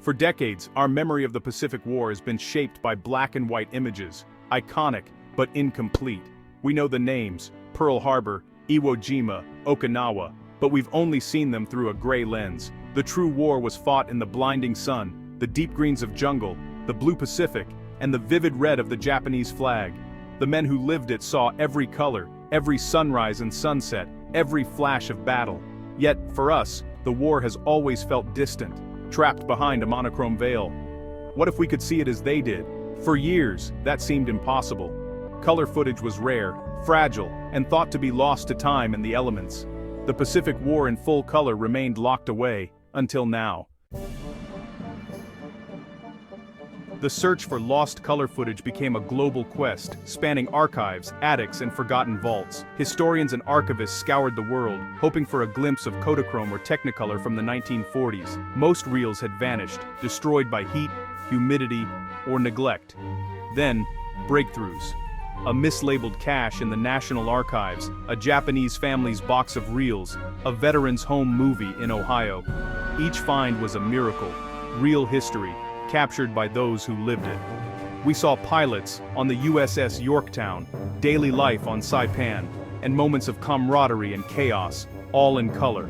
For decades, our memory of the Pacific War has been shaped by black and white images, iconic but incomplete. We know the names, Pearl Harbor, Iwo Jima, Okinawa, but we've only seen them through a gray lens. The true war was fought in the blinding sun, the deep greens of jungle, the blue Pacific, and the vivid red of the Japanese flag. The men who lived it saw every color, every sunrise and sunset, every flash of battle. Yet, for us, the war has always felt distant, trapped behind a monochrome veil. What if we could see it as they did? For years, that seemed impossible. Color footage was rare, fragile, and thought to be lost to time and the elements. The Pacific War in full color remained locked away, until now. The search for lost color footage became a global quest, spanning archives, attics, and forgotten vaults. Historians and archivists scoured the world, hoping for a glimpse of Kodachrome or Technicolor from the 1940s. Most reels had vanished, destroyed by heat, humidity, or neglect. Then, breakthroughs. A mislabeled cache in the National Archives, a Japanese family's box of reels, a veteran's home movie in Ohio. Each find was a miracle, real history, captured by those who lived it. We saw pilots on the USS Yorktown, daily life on Saipan, and moments of camaraderie and chaos, all in color.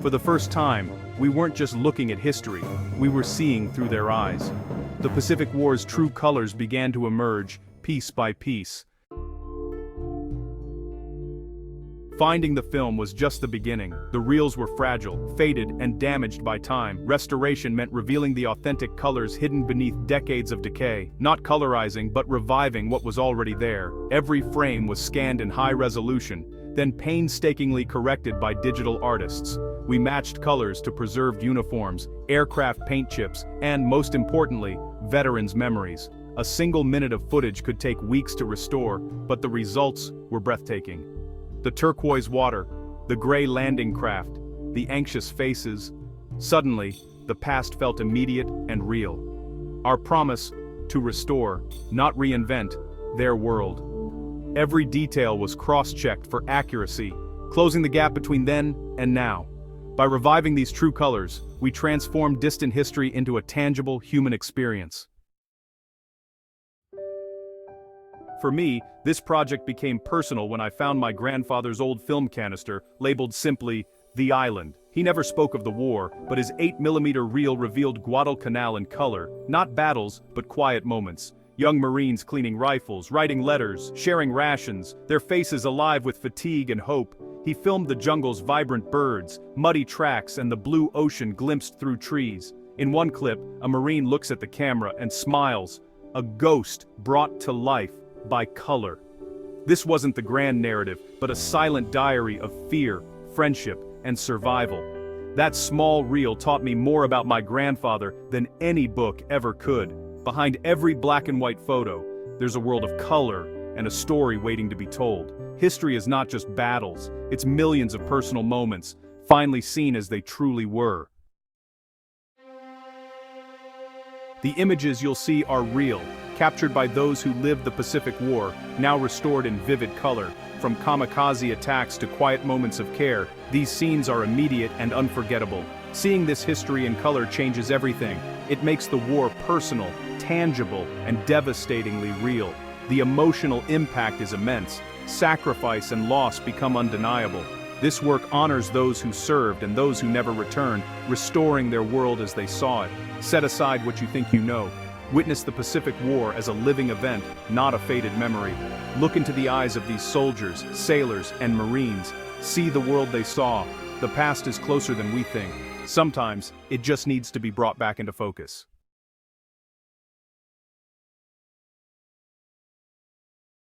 For the first time, we weren't just looking at history, we were seeing through their eyes. The Pacific War's true colors began to emerge, piece by piece. Finding the film was just the beginning. The reels were fragile, faded, and damaged by time. Restoration meant revealing the authentic colors hidden beneath decades of decay, not colorizing but reviving what was already there. Every frame was scanned in high resolution, then painstakingly corrected by digital artists. We matched colors to preserved uniforms, aircraft paint chips, and, most importantly, veterans' memories. A single minute of footage could take weeks to restore, but the results were breathtaking. The turquoise water, the gray landing craft, the anxious faces. Suddenly, the past felt immediate and real. Our promise to restore, not reinvent, their world. Every detail was cross-checked for accuracy, closing the gap between then and now. By reviving these true colors, we transformed distant history into a tangible human experience. For me, this project became personal when I found my grandfather's old film canister, labeled simply, "The Island." He never spoke of the war, but his 8mm reel revealed Guadalcanal in color, not battles, but quiet moments. Young Marines cleaning rifles, writing letters, sharing rations, their faces alive with fatigue and hope. He filmed the jungle's vibrant birds, muddy tracks, and the blue ocean glimpsed through trees. In one clip, a Marine looks at the camera and smiles, a ghost brought to life by color. This wasn't the grand narrative, but a silent diary of fear, friendship, and survival. That small reel taught me more about my grandfather than any book ever could. Behind every black and white photo, there's a world of color and a story waiting to be told. History is not just battles, it's millions of personal moments, finally seen as they truly were. The images you'll see are real, captured by those who lived the Pacific War, now restored in vivid color. From kamikaze attacks to quiet moments of care, these scenes are immediate and unforgettable. Seeing this history in color changes everything. It makes the war personal, tangible, and devastatingly real. The emotional impact is immense. Sacrifice and loss become undeniable. This work honors those who served and those who never returned, restoring their world as they saw it. Set aside what you think you know. Witness the Pacific War as a living event, not a faded memory. Look into the eyes of these soldiers, sailors, and Marines. See the world they saw. The past is closer than we think. Sometimes, it just needs to be brought back into focus.